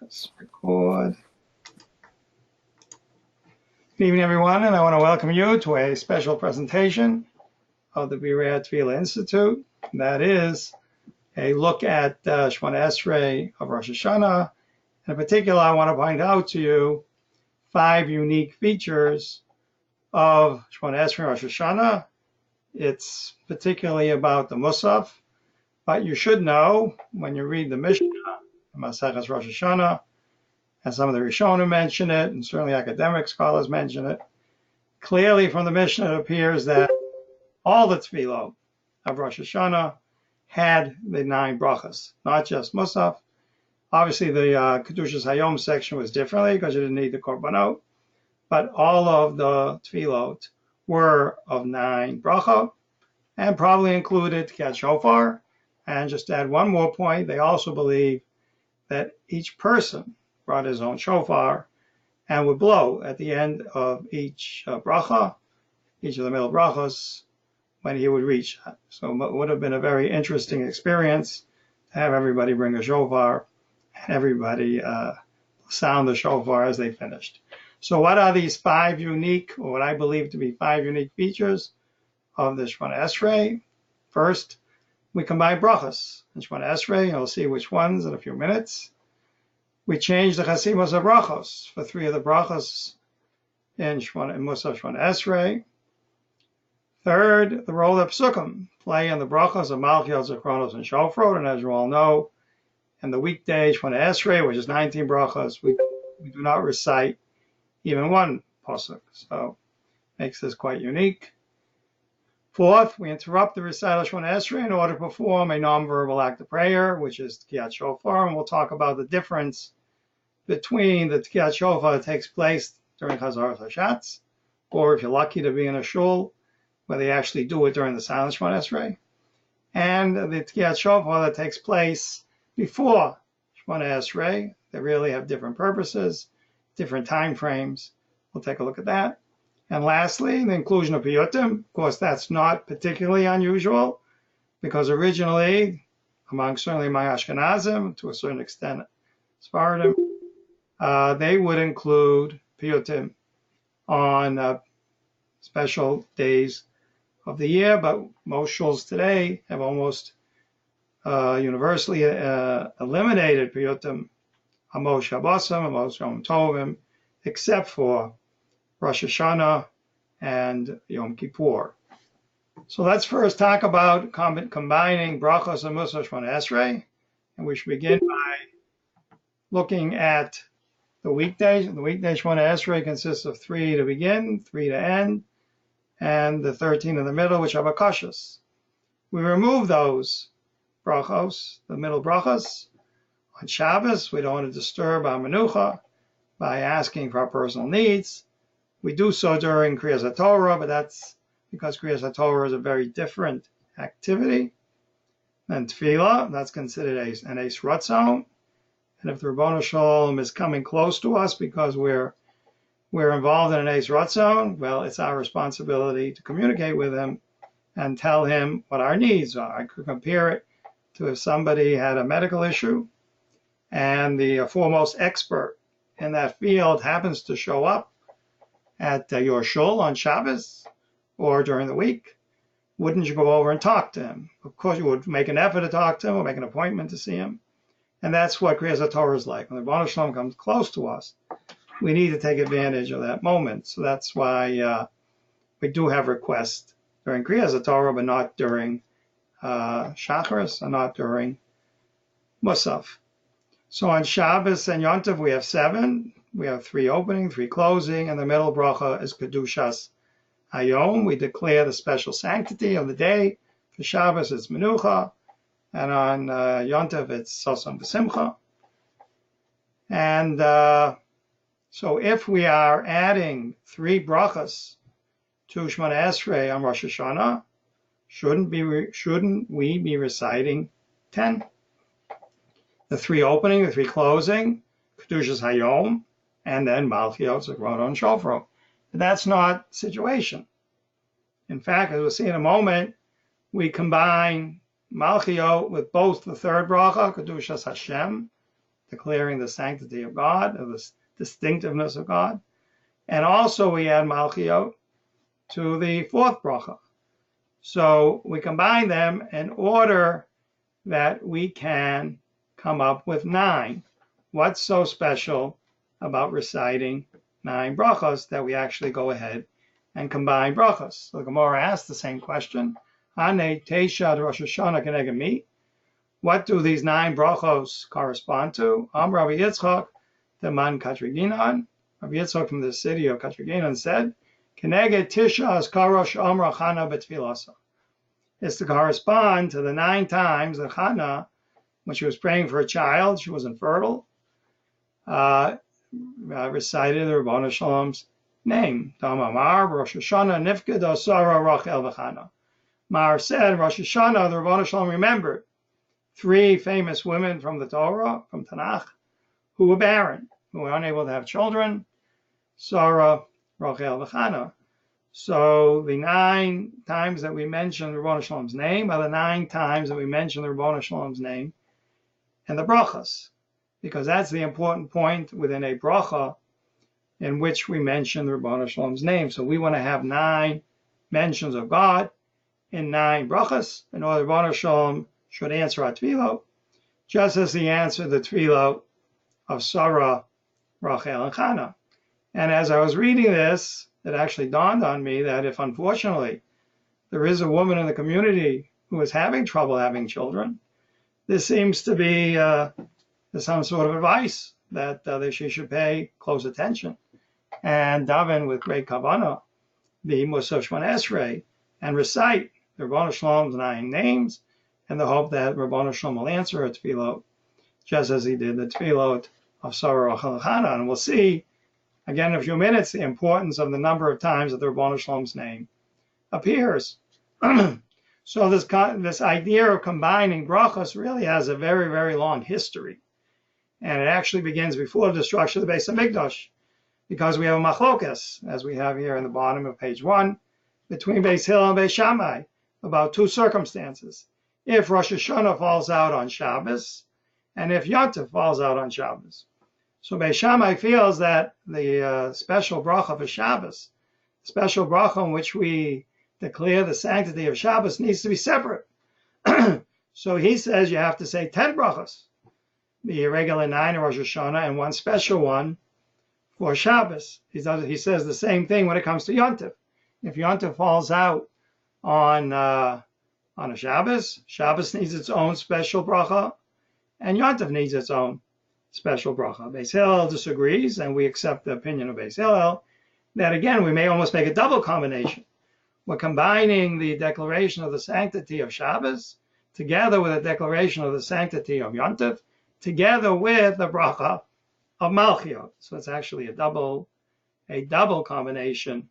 Let's record. Good evening, everyone, and I want to welcome you to a special presentation of the Birei Tefila Institute. That is a look at Shemona Esrei of Rosh Hashonah. In particular, I want to point out to you 5 unique features of Shemona Esrei Rosh Hashonah. It's particularly about the Musaf, but you should know when you read the Mishnah, Maseches Rosh Hashonah, and some of the Rishonim mention it, and certainly academic scholars mention it. Clearly from the Mishnah, it appears that all the Tefilot of Rosh Hashonah had the 9 brachas, not just Musaf. Obviously, the Kedushas Hayom section was differently because you didn't need the Korbanot, but all of the Tefilot were of 9 bracha, and probably included Tkiyat Shofar. And just to add one more point, they also believe that each person brought his own shofar and would blow at the end of each bracha, each of the middle brachas, when he would reach that. So it would have been a very interesting experience to have everybody bring a shofar and everybody sound the shofar as they finished. So what are these 5 unique, or what I believe to be 5 unique features of the Shemona Esrei? First, we combine brachas in Shemona Esrei, and we'll see which ones in a few minutes. We changed the chasimos of brachos for 3 of the brachos in Musaf Shemona Esrei. Third, the role of psukim play in the brachos of Malchiot, Zechronos, and Shofrot. And as you all know, in the weekday Shemona Esrei, which is 19 brachos, we do not recite even one pasuk. So makes this quite unique. Fourth, we interrupt the recital of Shemona Esrei in order to perform a non-verbal act of prayer, which is Tkiyat Shofar, and we'll talk about the difference between the Tkiyat Shofar that takes place during Chazaras Hashatz, or if you're lucky to be in a shul where they actually do it during the silent Shemona Esrei, and the Tkiyat Shofar that takes place before Shemona Esrei. They really have different purposes, different time frames. We'll take a look at that. And lastly, the inclusion of piyutim. Of course, that's not particularly unusual, because originally, certainly among Ashkenazim, to a certain extent, Sephardim, they would include piyutim on special days of the year, but most shuls today have almost universally eliminated piyutim, Amos Shabbosim, Amos Yom Tovim, except for Rosh Hashonah and Yom Kippur. So let's first talk about combining brachos and Musaf Shemona Esrei, and we should begin by looking at the weekdays. The weekday Shemona Esrei consists of 3 to begin, 3 to end, and the 13 in the middle, which are bakashas. We remove those brachos, the middle brachos. On Shabbos, we don't want to disturb our menucha by asking for our personal needs. We do so during Kriyas HaTorah, but that's because Kriyas HaTorah is a very different activity than Tefila. That's considered an Eis Ratzon. And if the Ribbono Shel Olam is coming close to us because we're involved in an Eis Ratzon, well, it's our responsibility to communicate with him and tell him what our needs are. I could compare it to if somebody had a medical issue and the foremost expert in that field happens to show up at your shul on Shabbos or during the week. Wouldn't you go over and talk to him? Of course, you would make an effort to talk to him or make an appointment to see him. And that's what Kriyas HaTorah is like. When the Ribbono Shel Olam comes close to us, we need to take advantage of that moment. So that's why we do have requests during Kriyas HaTorah, but not during Shacharis and not during Musaf. So on Shabbos and Yom Tov, we have 7. We have 3 opening, 3 closing, and the middle bracha is Kedushas Hayom. We declare the special sanctity of the day. For Shabbos, it's Menucha, and on Yom Tov, it's Sosam V'Simcha. And so if we are adding 3 brachas to Shemona Esrei on Rosh Hashonah, shouldn't we be reciting 10? The 3 opening, the 3 closing, Kedushas Hayom, and then Malchiot, Zechronos, and Shofrot. That's not the situation. In fact, as we'll see in a moment, we combine Malchiot with both the 3rd bracha, Kedushas Hashem, declaring the sanctity of God, of the distinctiveness of God. And also we add Malchiot to the fourth bracha. So we combine them in order that we can come up with 9. What's so special about reciting 9 brachas that we actually go ahead and combine brachas? So the Gemara asks the same question. Hane Teisha Rosh Hashonah Keneged Mi. What do these 9 brachos correspond to? Rabbi Yitzchak, the man Katriginan. Rabbi Yitzchak from the city of Katriginan said, Keneged Tisha as Karosh Amra Chana B'Tfilasa. It's to correspond to the 9 times that Chana, when she was praying for a child, she was infertile, recited the Ribono Shel Olam's name. Mar Rosh Hashonah Nifked Sarah Rachel V'Chana. Mar said, Rosh Hashonah, the Ribono Shel Olam remembered 3 famous women from the Torah, from Tanakh, who were barren, who were unable to have children, Sarah, Rachel, V'Chana. So the 9 times that we mention the Ribono Shel Olam's name are the 9 times that we mention the Ribono Shel Olam's name and the brachas, because that's the important point within a bracha in which we mention the Ribono Shel Olam's name. So we want to have 9 mentions of God in 9 brachas in order the Ribono Shel Olam should answer our tefillah, just as he answered the tefillah of Sarah, Rachel, and Chana. And as I was reading this, it actually dawned on me that if unfortunately there is a woman in the community who is having trouble having children, this seems to be some sort of advice that she should pay close attention and daven with great kavanah the Musaf Shemona Esrei and recite the Ribono Shel Olam's 9 names in the hope that Ribono Shel Olam will answer her tefillot just as he did the tefillot of Sarah, Rachel, and Chana. And we'll see again in a few minutes the importance of the number of times that the Ribono Shel Olam's name appears. So this idea of combining brachos really has a very, very long history. And it actually begins before the destruction of the Beis Hamikdash, because we have a machlokas, as we have here in the bottom of page 1, between Beis Hillel and Beis Shammai, about 2 circumstances. If Rosh Hashonah falls out on Shabbos, and if Yom Tov falls out on Shabbos. So Beis Shammai feels that the special bracha for Shabbos, special bracha in which we declare the sanctity of Shabbos, needs to be separate. So he says you have to say 10 brachas, the irregular 9 of Rosh Hashonah and 1 special one for Shabbos. He says the same thing when it comes to Yom Tov. If Yom Tov falls out on a Shabbos, Shabbos needs its own special bracha, and Yom Tov needs its own special bracha. Beis Hillel disagrees, and we accept the opinion of Beis Hillel that again we may almost make a double combination. We're combining the declaration of the sanctity of Shabbos together with the declaration of the sanctity of Yom Tov, together with the bracha of Malchiot. So it's actually a double combination,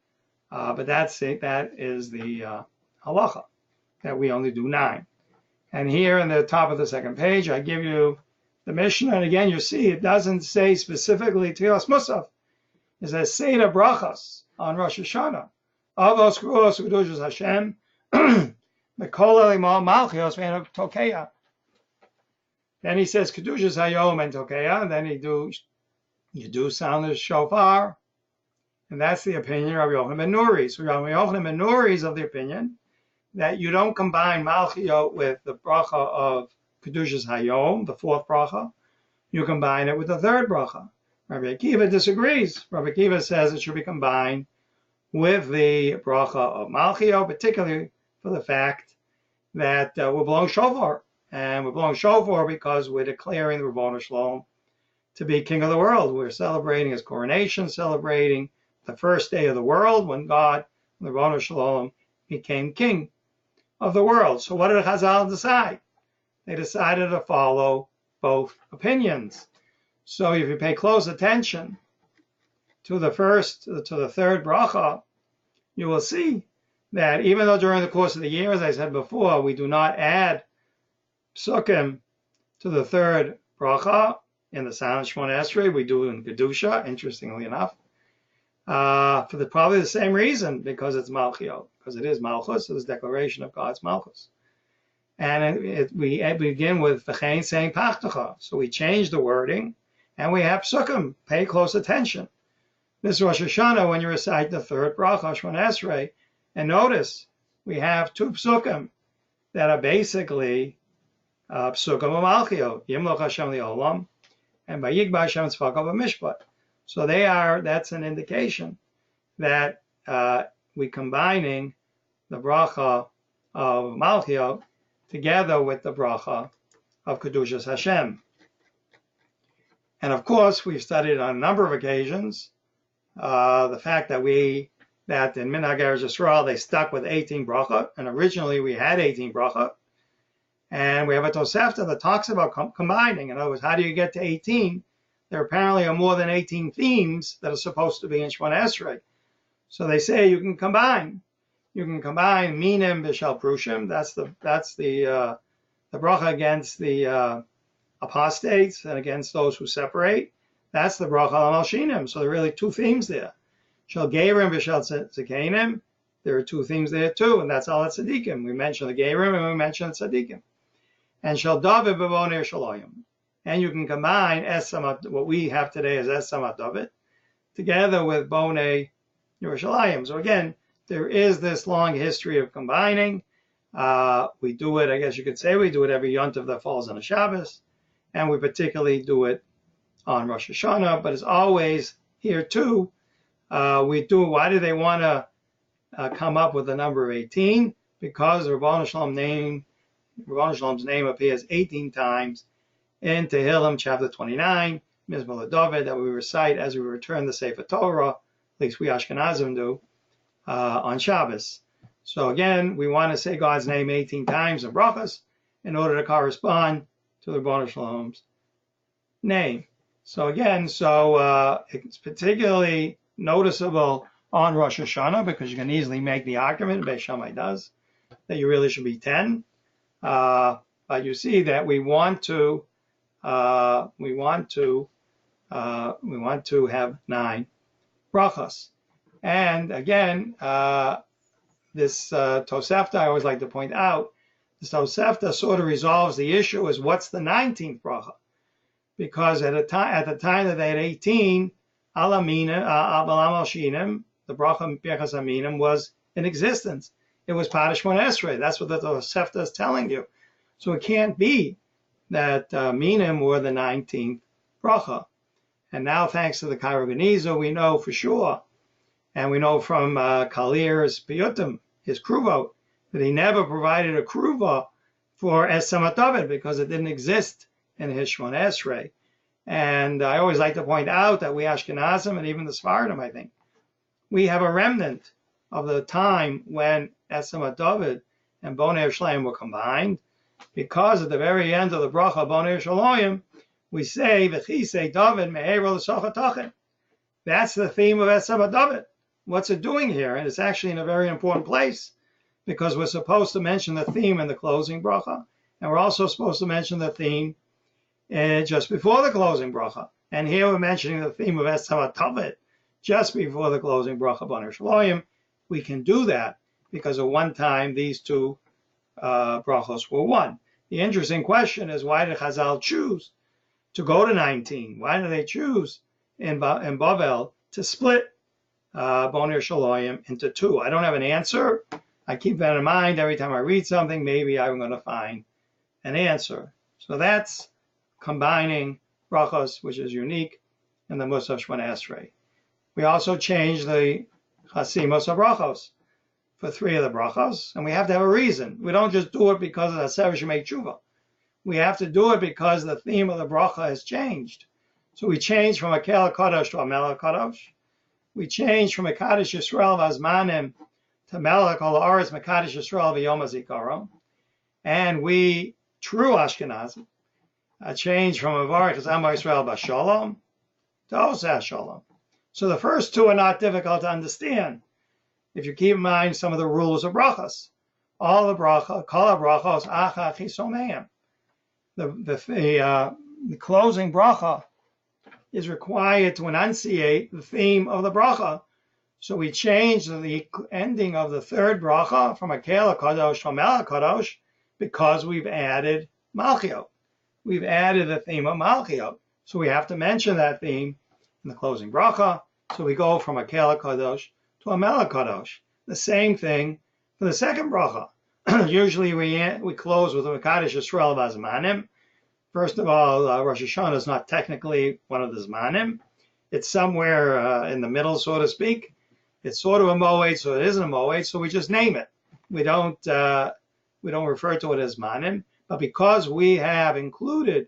but that is the halacha, that we only do 9. And here in the top of the second page, I give you the Mishnah, and again you see it doesn't say specifically Tfilas Musaf. It says Seder Brachas on Rosh Hashonah. Avos Kruos Kedushas Hashem, Mekol Elimal Malchios Ve'en Tokeya. Then he says Kedushas Hayom and Tokeya, and then you do sound the shofar, and that's the opinion of Rabbi Yochanan ben Nuri. So Rabbi Yochanan ben Nuri is of the opinion that you don't combine Malchiot with the bracha of Kedushas Hayom, the 4th bracha. You combine it with the 3rd bracha. Rabbi Akiva disagrees. Rabbi Akiva says it should be combined with the bracha of Malchiot, particularly for the fact that we're blowing shofar. And we're blowing shofar because we're declaring the Ribono Shel Olam to be king of the world. We're celebrating his coronation, celebrating the first day of the world when God, the Ribono Shel Olam, became king of the world. So what did Chazal decide? They decided to follow both opinions. So if you pay close attention to the 3rd bracha, you will see that even though during the course of the year, as I said before, we do not add psukim to the 3rd bracha in the silent Shemona Esrei, we do in Kedusha, interestingly enough, for probably the same reason, because it's Malchiot, because it is Malchus, so it's declaration of God's Malchus. And we begin with V'chein saying Pachtacha. So we change the wording, and we have Psukim. Pay close attention. This Rosh Hashonah, when you recite the third bracha, Shemona Esrei, and notice we have two Psukim that are basically Psukim Malchio, Yimloch Hashem Li'olam, and Vayigba Hashem Tzvakav Mishpat. So that's an indication that we're combining the bracha of Malchio together with the bracha of Kedushas Hashem. And of course, we've studied on a number of occasions the fact that in Minhag Eretz Yisrael, they stuck with 18 bracha, and originally we had 18 bracha. And we have a Tosefta that talks about combining. In other words, how do you get to 18? There apparently are more than 18 themes that are supposed to be in Shemona Esrei. So they say you can combine. You can combine minim b'shel prushim. That's the bracha against the apostates and against those who separate. That's the bracha al malshinim. So there are really two themes there. Shel gerim b'shel tzedikenim. There are two themes there too, and that's al tzedikim. We mentioned the gerim and we mentioned tzedikim. And shel David b'bonei Yerushalayim. And you can combine what we have today as Esamat David together with Bonei Yerushalayim. So again, there is this long history of combining. We do it, I guess you could say, we do it every Yontif that falls on a Shabbos, and we particularly do it on Rosh Hashonah, but it's always here too. Why do they want to come up with the number of 18? Because the Ribbono Shalom's name appears 18 times in Tehillim chapter 29, Mizmor David, that we recite as we return the Sefer Torah, at least we Ashkenazim do, on Shabbos. So again, we want to say God's name 18 times in brachas in order to correspond to the Ribbono Shalom's name. So again, it's particularly noticeable on Rosh Hashonah because you can easily make the argument, Beis Shammai does, that you really should be 10. But you see that we want to have 9 brachas. And again, this Tosefta, I always like to point out, this Tosefta sort of resolves the issue is what's the 19th bracha? Because at the time that they had 18, Alam the bracha Birchas Aminim was in existence. It was Padash Shemona Esrei. That's what the Tosefta is telling you. So it can't be that Minim were the 19th bracha. And now, thanks to the Kairo Geniza, we know for sure, and we know from Kalir's Piyutim, his kruvot, that he never provided a kruva for Esamat David because it didn't exist in his Shemona Esrei. And I always like to point out that we Ashkenazim and even the Sephardim, I think, we have a remnant of the time when Esamat David and Bonei Yerushalayim were combined, because at the very end of the bracha Bonei Yerushalayim, we say, V'chisei David me'ero l'sochatachin. That's the theme of Esamat David. What's it doing here? And it's actually in a very important place, because we're supposed to mention the theme in the closing bracha, and we're also supposed to mention the theme just before the closing bracha. And here we're mentioning the theme of Esamat David just before the closing bracha Bonei Yerushalayim. We can do that because at one time these two brachos were one. The interesting question is, why did Chazal choose to go to 19? Why did they choose in Bavel to split Bonei Yerushalayim into two? I don't have an answer. I keep that in mind every time I read something. Maybe I'm going to find an answer. So that's combining brachos, which is unique in the Musaf Shemona Esrei. We also changed the chasimos of brachos for 3 of the brachos, and we have to have a reason. We don't just do it because of the Sefer Shemei Tshuva. We have to do it because the theme of the bracha has changed. So we changed from a Kel Kadosh to a Melech Kadosh. We changed from a Kadosh Yisrael Vazmanim to Melech Al Aretz Mekadosh Yisrael V'Yom HaZikaron. And we, true Ashkenazim, changed from Avarech Am Yisrael B'Shalom to Oseh Shalom. So the first 2 are not difficult to understand if you keep in mind some of the rules of brachas. All the bracha, kol brachos acha chisomeim. The closing bracha is required to enunciate the theme of the bracha. So we changed the ending of the third bracha from a Kel Kadosh to a Melech Kadosh because we've added Malchiot. We've added the theme of Malchiot. So we have to mention that theme in the closing bracha. So we go from a Kel Kadosh to a Melech Kadosh. The same thing for the second bracha. Usually we close with a Mekadesh Yisrael Vazmanim. First of all, Rosh Hashonah is not technically one of the Zmanim. It's somewhere in the middle, so to speak. It's sort of a Moed, so it isn't a Moed, so we just name it. We don't refer to it as Manim, but because we have included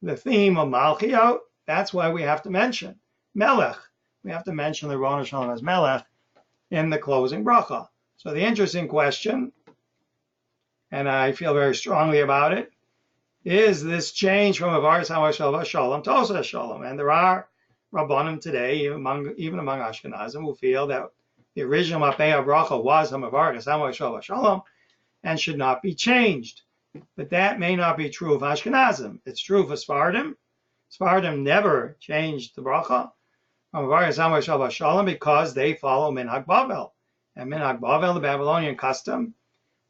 the theme of Malchiot, that's why we have to mention Melech. We have to mention the Rosh Hashonah as Melech in the closing bracha. So the interesting question, and I feel very strongly about it, is this change from Avaris HaMashal Shalom to Osa Shalom. And there are Rabbanim today, even among Ashkenazim, who feel that the original Mapei Bracha was Avaris HaMashal Shalom and should not be changed. But that may not be true of Ashkenazim. It's true for Sephardim. Sephardim never changed the bracha from Avaris HaMashal Shalom because they follow Minhag Bavel. And Minhag Bavel, the Babylonian custom,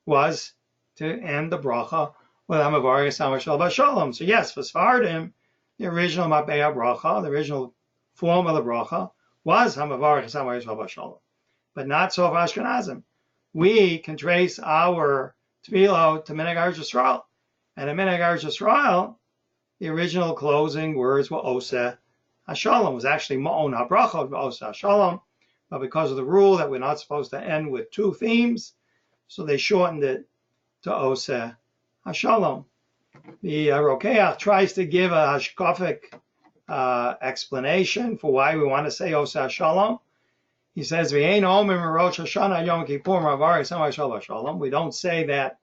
was to end the bracha with Avaris HaMashal Shalom. So yes, for Sephardim, the original Mapei Bracha, the original form of the bracha, was Avaris HaMashal Shalom. But not so for Ashkenazim. We can trace our Tefila to Minhag Eretz Yisrael. And in Minhag Eretz Yisrael, the original closing words were Osa HaShalom. It was actually Ma'on HaBracha, Osa HaShalom. But because of the rule that we're not supposed to end with two themes, so they shortened it to Osa HaShalom. The Rokeach tries to give a hashkafic explanation for why we want to say Osa HaShalom. He says, we don't say that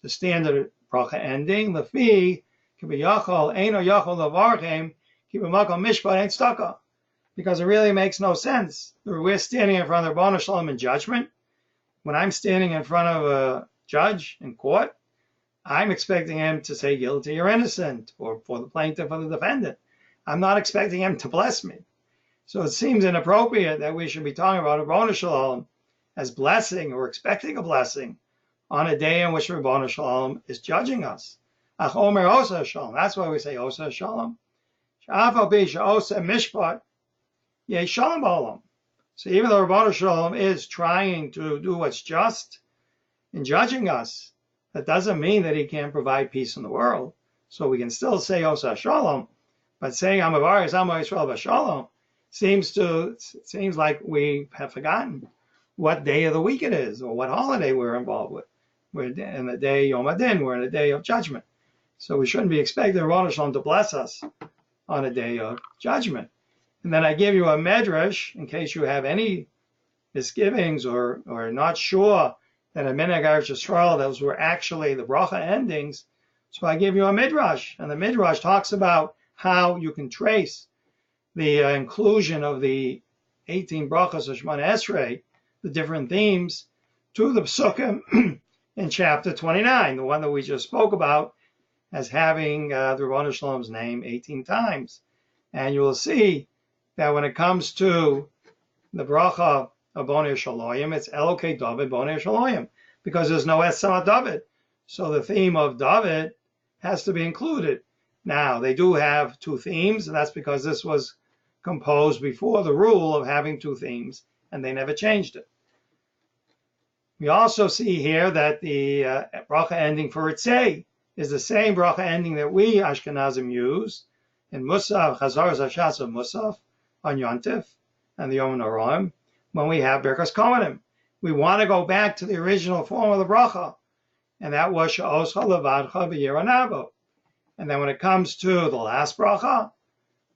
the standard bracha ending, the fee, because it really makes no sense. We're standing in front of Ribono Shel Olam in judgment. When I'm standing in front of a judge in court, I'm expecting him to say guilty or innocent, or for the plaintiff or the defendant. I'm not expecting him to bless me. So it seems inappropriate that we should be talking about Ribono Shel Olam as blessing or expecting a blessing on a day in which Ribono Shel Olam is judging us. Ach Omer Osa Shalom. That's why we say Osa Shalom. Sha'afal bi she'osa mishpat yeh shalom ba'olam. So even though Ribono Shel Olam is trying to do what's just in judging us, that doesn't mean that he can't provide peace in the world. So we can still say Osa Shalom, but saying Avaris HaMashal Shalom seems like we have forgotten what day of the week it is or what holiday we're involved with. We're in the day Yom Adin, we're in a day of judgment. So we shouldn't be expecting Ribono Shel Olam to bless us on a day of judgment. And then I give you a medrash in case you have any misgivings or not sure that in Minhag Eretz Yisrael those were actually the bracha endings. So I give you a midrash, and the midrash talks about how you can trace the inclusion of the 18 brachas of Shemona Esrei, the different themes, to the psukim in chapter 29, the one that we just spoke about as having the Ribono Shel Olam's name 18 times. And you will see that when it comes to the bracha of Bonei Shaloyim, it's Elokei David Bonei Shaloyim, because there's no Esama David. So the theme of David has to be included. Now, they do have two themes, and that's because this was composed before the rule of having two themes, and they never changed it. We also see here that the bracha ending for Itzei is the same bracha ending that we Ashkenazim use in Musaf, Chazar Zashas of Musaf, on Yontif, and the Yom Noraim, when we have Birkas Kohanim. We want to go back to the original form of the bracha, and that was Sha'oscha Levadcha B'Yiranavo. And then when it comes to the last bracha,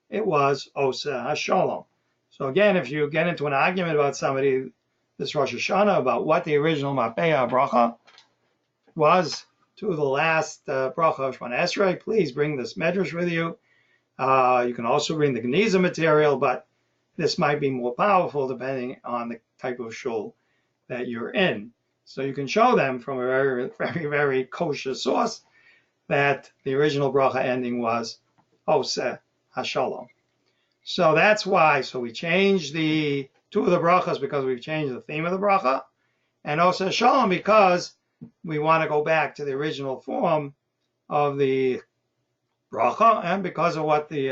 it was Osa HaShalom. So again, if you get into an argument about somebody this Rosh Hashonah about what the original Mapei bracha was to the last bracha of Shemona Esrei, please bring this medrash with you. You can also bring the Geniza material, but this might be more powerful depending on the type of shul that you're in. So you can show them from a very, very, very kosher source that the original bracha ending was Osa HaShalom. So that's why. So we changed the two of the brachas because we've changed the theme of the bracha, and Osa HaShalom because we want to go back to the original form of the bracha, and because of what the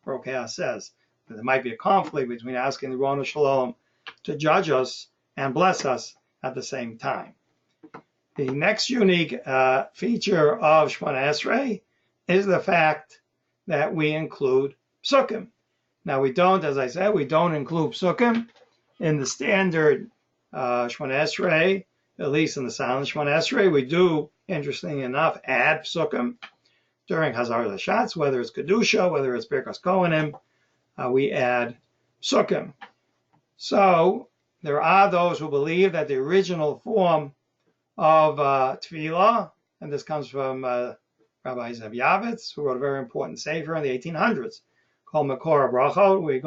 Rokah says. There might be a conflict between asking the Ribbono Shel Olam to judge us and bless us at the same time. The next unique feature of Shemona Esrei is the fact that we include psukim. Now we don't, as I said, we don't include psukim in the standard Shemona Esrei, at least in the silent Shemona Esrei. We do, interestingly enough, add psukim during Hazar Lashatz, whether it's Kedusha, whether it's Birkas Kohanim, we add psukim. So there are those who believe that the original form of Tefila, and this comes from Rabbi Zev Yavitz, who wrote a very important sefer in the 1800s called Makor Brachot, where he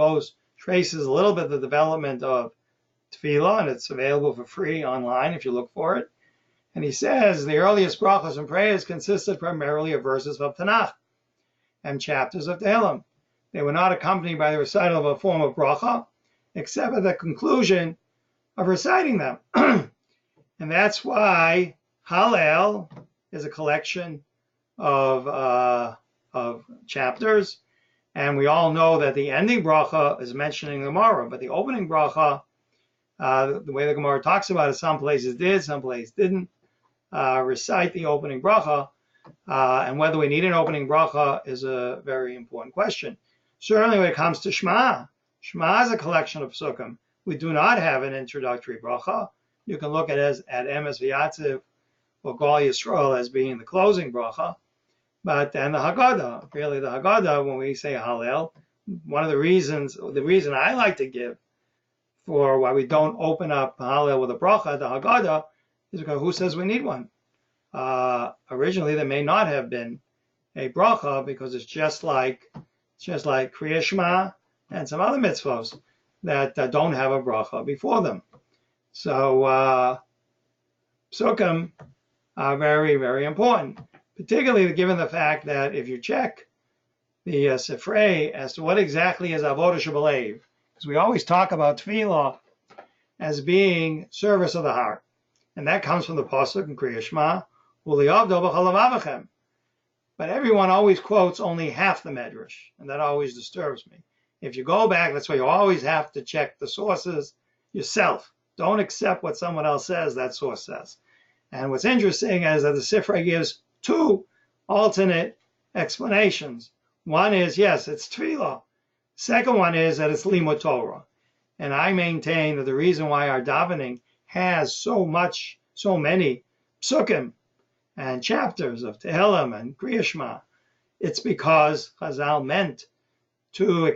traces a little bit of the development of Tefila, and it's available for free online if you look for it. And he says the earliest brachos and prayers consisted primarily of verses of Tanakh and chapters of Tehillim. They were not accompanied by the recital of a form of bracha, except at the conclusion of reciting them. And that's why Hallel is a collection of chapters, and we all know that the ending bracha is mentioned in the Gemara, but the opening bracha, the way the Gemara talks about it, some places did, some places didn't recite the opening bracha, and whether we need an opening bracha is a very important question. Certainly when it comes to Shema, Shema is a collection of psukim. We do not have an introductory bracha. You can look at Emes V'Yatziv or Gal Yisrael as being the closing bracha. But then the Haggadah, really the Haggadah, when we say Hallel, one of the reason I like to give for why we don't open up Hallel with a bracha, the Haggadah, is because who says we need one? Originally, there may not have been a bracha because it's just like Kriya Shema and some other mitzvos that don't have a bracha before them. So psukim are very, very important, particularly given the fact that if you check the Sifrei as to what exactly is Avodah Shebelev, because we always talk about Tefillah as being service of the heart, and that comes from the pasuk in Kriya Shema, U'li'avdo b'chol levavachem. But everyone always quotes only half the medrash, and that always disturbs me. If you go back, that's why you always have to check the sources yourself. Don't accept what someone else says that source says. And what's interesting is that the Sifrei gives two alternate explanations. One is, yes, it's Tefillah. Second one is that it's Limud Torah. And I maintain that the reason why our davening has so many psukim and chapters of Tehillim and Kriya Shema, it's because Chazal meant to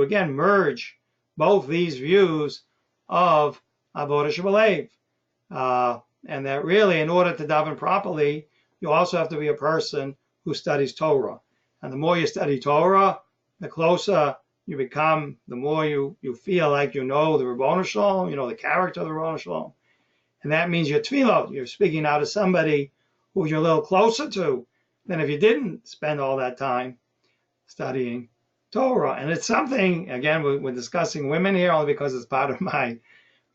again merge both these views of Avodah Shebelev, and that really, in order to daven properly, you also have to be a person who studies Torah. And the more you study Torah, the closer you become, the more you feel like you know the Ribbono Shel Olam, you know the character of the Ribbono Shel Olam. And that means your tefillah, you're speaking out to somebody who you're a little closer to than if you didn't spend all that time studying Torah. And it's something, again, we're discussing women here only because it's part of my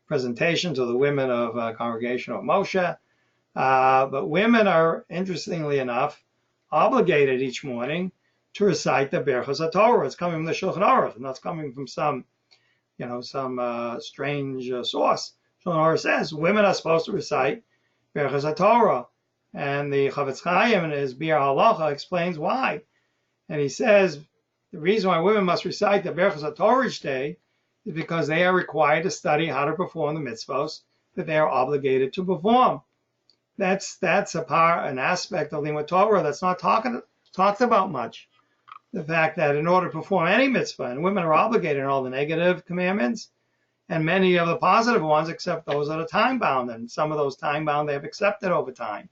presentation to the women of Congregation of Moshe. But women are, interestingly enough, obligated each morning to recite the Berachos HaTorah. It's coming from the Shulchan Aruch, and that's coming from some strange source. Shulchan Aruch says women are supposed to recite Berachos HaTorah, and the Chavetz Chaim in his Biur Halacha explains why. And he says the reason why women must recite the Berachos HaTorah each day is because they are required to study how to perform the mitzvos that they are obligated to perform. That's an aspect of Limud Torah that's not talked about much. The fact that in order to perform any mitzvah, and women are obligated in all the negative commandments and many of the positive ones, except those that are time-bound, and some of those time-bound they have accepted over time.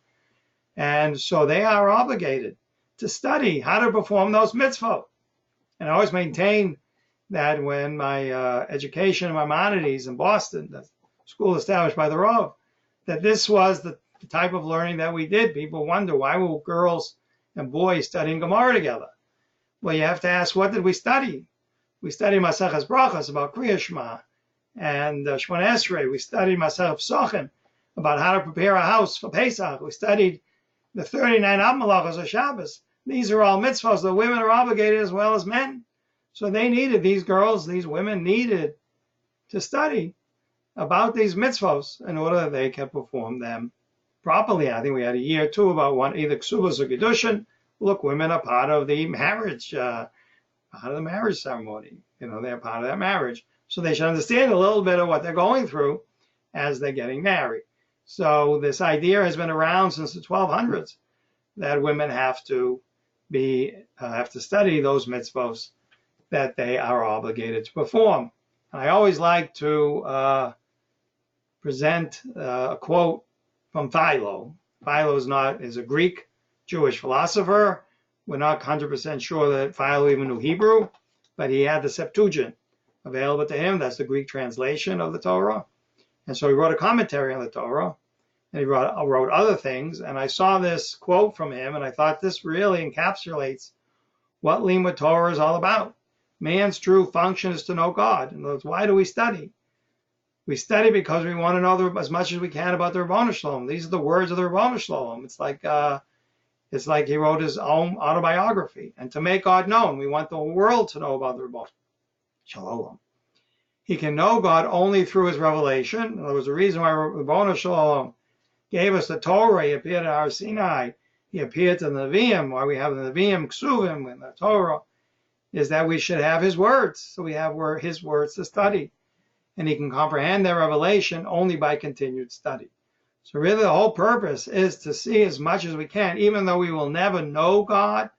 And so they are obligated to study how to perform those mitzvot. And I always maintain that when my education in Maimonides in Boston, the school established by the Rav, that this was the type of learning that we did. People wonder, why were girls and boys studying Gemara together? Well, you have to ask, what did we study? We studied Maseches Brachos about Kriya Shema and Shemona Esrei. We studied Maseches Psachim about how to prepare a house for Pesach. We studied the 39 Malachos of Shabbos. These are all mitzvahs. The women are obligated as well as men. So they needed, these girls, these women needed to study about these mitzvahs in order that they can perform them properly. I think we had a year or two about one, either ksubas or kedushin. Look, women are part of the marriage, ceremony. They're part of that marriage. So they should understand a little bit of what they're going through as they're getting married. So this idea has been around since the 1200s that women have to study those mitzvahs that they are obligated to perform. And I always like to present a quote from Philo. Philo is a Greek Jewish philosopher. We're not 100% sure that Philo even knew Hebrew, but he had the Septuagint available to him. That's the Greek translation of the Torah. And so he wrote a commentary on the Torah, and he wrote other things. And I saw this quote from him, and I thought this really encapsulates what Limud Torah is all about. Man's true function is to know God. In other words, why do we study? We study because we want to know as much as we can about the Ribono Shel Olam. These are the words of the Ribono Shel Olam. It's like he wrote his own autobiography. And to make God known, we want the world to know about the Ribono Shel Olam. He can know God only through his revelation. There was a reason why Ribono Shel Olam gave us the Torah. He appeared at Har Sinai. He appeared to the Nevi'im. Why we have the Nevi'im, Ksuvim, and the Torah, is that we should have his words. So we have his words to study. And he can comprehend their revelation only by continued study. So really the whole purpose is to see as much as we can, even though we will never know God,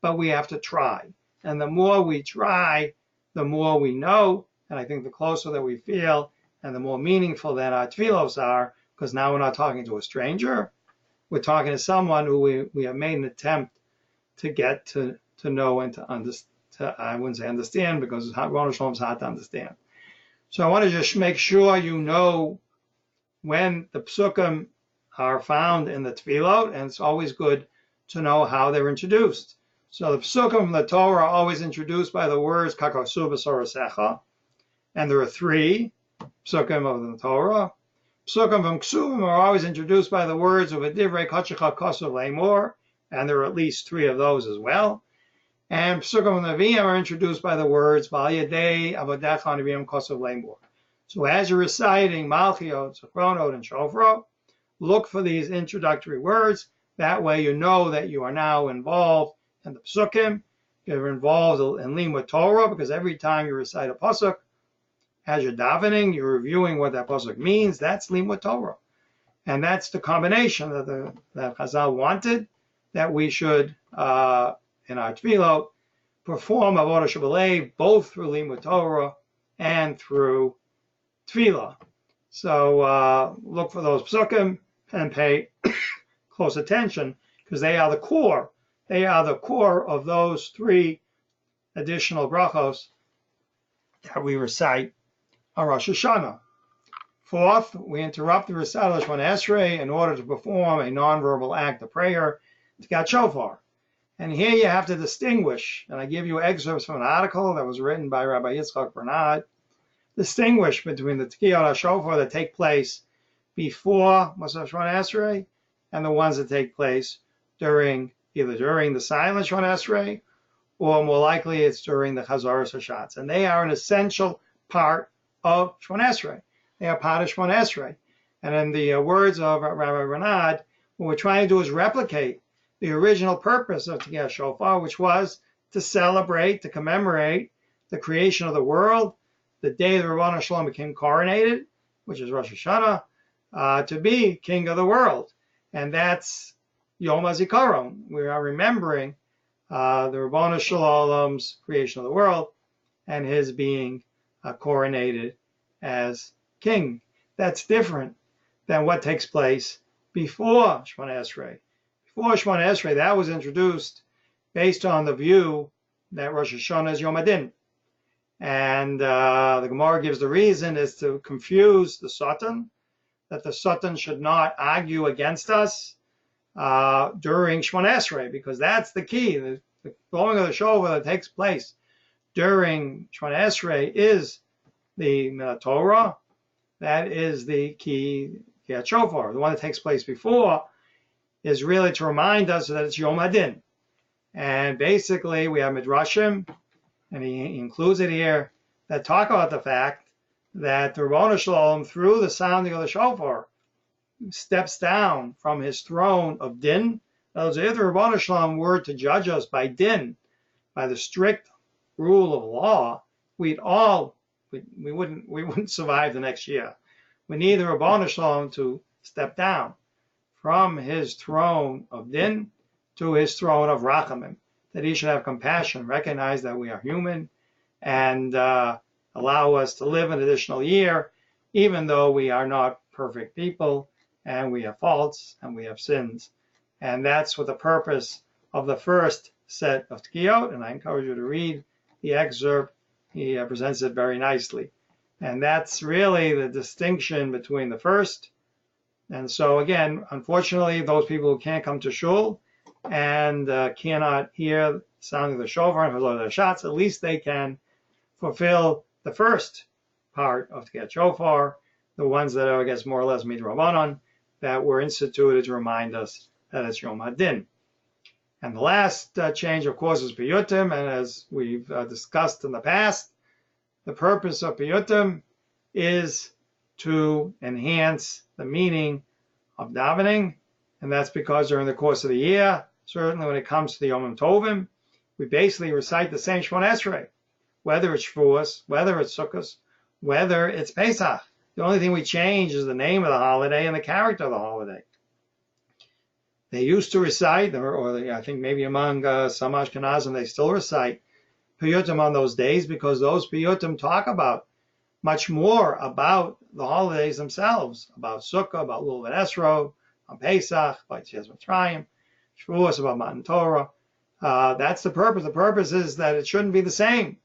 but we have to try. And the more we try, the more we know. And I think the closer that we feel and the more meaningful that our tefillos are, because now we're not talking to a stranger. We're talking to someone who we have made an attempt to get to know and to understand. I wouldn't say understand, because Ribono Shel Olam is hard to understand. So I want to just make sure you know when the psukim are found in the tefillot, and it's always good to know how they're introduced. So the psukim from the Torah are always introduced by the words Kakasu b'sorasecha, and there are 3 psukim of the Torah. Psukim from Ksuvim are always introduced by the words of V'divrei Kachecha Kosav Leimor, and there are at least 3 of those as well. And Psukim from Nevi'im are introduced by the words V'al Yedei Avodecha Nevi'im Kosav Leimor. So as you're reciting Malchiot, Zechronot, and Shofrot, look for these introductory words. That way you know that you are now involved in the Psukim. You're involved in Limud Torah, because every time you recite a pasuk, as you're davening, you're reviewing what that pasuk means. That's Limud Torah. And that's the combination that Chazal wanted, that we should, in our tefillot, perform avodah shebelev, both through Limud Torah and through tefillah. So look for those psukim and pay close attention, because they are the core. They are the core of those 3 additional brachos that we recite on Rosh Hashonah. 4th, we interrupt the recital of Shemona Esrei in order to perform a nonverbal act of prayer, Tkiat Shofar. And here you have to distinguish, and I give you excerpts from an article that was written by Rabbi Yitzchak Bernard, distinguish between the Tkiat Shofar that take place before Shemona Esrei and the ones that take place either during the silent Shemona Esrei, or more likely it's during the Chazoros Hashatz. And they are an essential part of Shemona Esrei. They are part of Shemona Esrei. And in the words of Rabbi Bernard, what we're trying to do is replicate the original purpose of Tkiat Shofar, which was to celebrate, to commemorate the creation of the world, the day the Ribono Shel Olam became coronated, which is Rosh Hashonah, to be king of the world. And that's Yom HaZikaron. We are remembering the Ribono Shel Olam's creation of the world and his being coronated as king. That's different than what takes place before Shemona Esrei. Before Shemona Esrei, that was introduced based on the view that Rosh Hashonah is Yom Adin. And the Gemara gives the reason is to confuse the Satan, that the Satan should not argue against us during Shemona Esrei, because that's the key. The blowing of the shofar that takes place during Shemona Esrei is the Torah. That is the key Kriyat Shofar. The one that takes place before is really to remind us that it's Yom Hadin. And basically, we have Midrashim, and he includes it here, that talk about the fact that the Ribbono Shel Olam, through the sounding of the shofar, steps down from his throne of din. In other words, if the Ribbono Shel Olam were to judge us by din, by the strict rule of law, we wouldn't survive the next year. We need the Ribbono Shel Olam to step down from his throne of din to his throne of rachamim, that he should have compassion, recognize that we are human, and allow us to live an additional year, even though we are not perfect people, and we have faults, and we have sins. And that's what the purpose of the first set of Tkiyot, and I encourage you to read the excerpt. He presents it very nicely. And that's really the distinction between the first. And so again, unfortunately, those people who can't come to shul and cannot hear the sound of the shofar and the shots, at least they can fulfill the first part of Kriyat Shofar, the ones that are, I guess, more or less midrabanan, that were instituted to remind us that it's Yom Hadin. And the last change, of course, is Piyutim, and as we've discussed in the past, the purpose of Piyutim is to enhance the meaning of davening, and that's because during the course of the year, certainly when it comes to the Yom Tovim, we basically recite the same Shemona Esrei, whether it's Shavuos, whether it's Sukkot, whether it's Pesach. The only thing we change is the name of the holiday and the character of the holiday. They used to recite, or I think maybe among some Ashkenazim, they still recite Piyutim on those days because those Piyutim talk about much more about the holidays themselves, about Sukkah, about Lulav and Esrog, on Pesach, about Yetzias Mitzrayim, Shavuos, about Matan Torah. That's the purpose. The purpose is that it shouldn't be the same.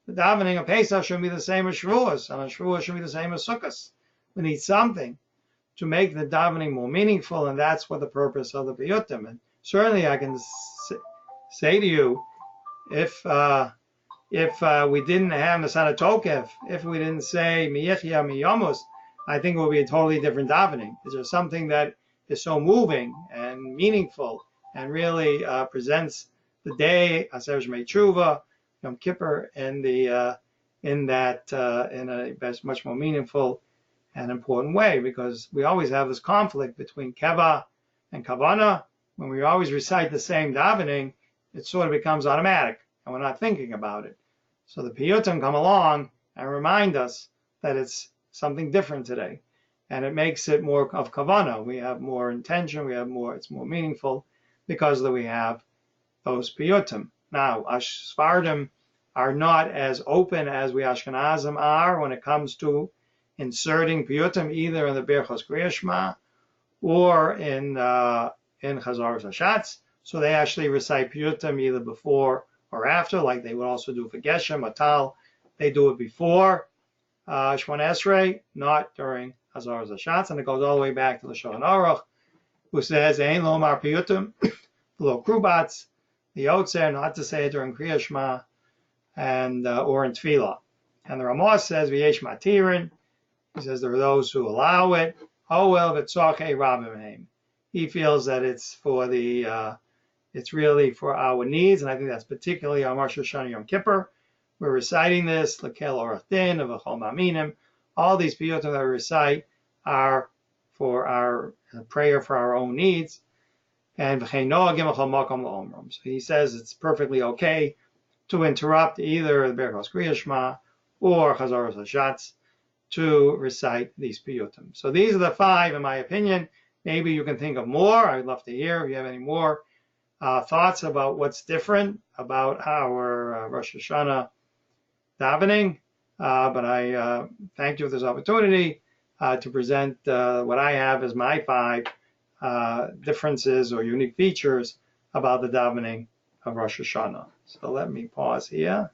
The davening of Pesach shouldn't be the same as Shavuos, and Shavuos shouldn't be the same as Sukkot. We need something to make the davening more meaningful, and that's what the purpose of the Piyutim. And certainly I can say to you, if we didn't have the Sana Tokef, if we didn't say Miyichya Miyamus, I think it would be a totally different davening. It's just something that is so moving and meaningful and really presents the day, Aser Shmei Tshuva, Yom Kippur, in a much more meaningful and important way, because we always have this conflict between Keva and Kavana. When we always recite the same davening, it sort of becomes automatic, and we're not thinking about it. So the Piyutim come along and remind us that it's something different today, and it makes it more of Kavana. We have more intention, it's more meaningful because we have those Piyutim. Now, Sfardim are not as open as we Ashkenazim are when it comes to inserting Piyutim either in the Berchos Kriya Shema or in Chazaras Hashatz. So they actually recite Piyutim either before or after, like they would also do for Geshem or Tal. They do it before Shemona Esrei, not during Chazaras Hashatz. And it goes all the way back to the Shulchan Aruch, who says, Ein lomar Piyutim, below Krubats, the Yotzer, not to say it during Kriya Shema and or in Tefila. And the Ramah says, V'yesh matirin. He says there are those who allow it. Oh well, v'tzorchei rabim. He feels that it's for it's really for our needs, and I think that's particularly on Rosh Hashonah Yom Kippur. We're reciting this, L'kel Orach Din, V'chol Ma'aminim. All these piyutim that we recite are for our prayer for our own needs. And so he says it's perfectly okay to interrupt either the Berchos Kriya Shema or Chazaras Hashatz to recite these piyutim. So these are the 5, in my opinion. Maybe you can think of more. I'd love to hear if you have any more thoughts about what's different about our Rosh Hashanah davening. But I thank you for this opportunity to present what I have as my 5 differences or unique features about the davening of Rosh Hashanah. So let me pause here.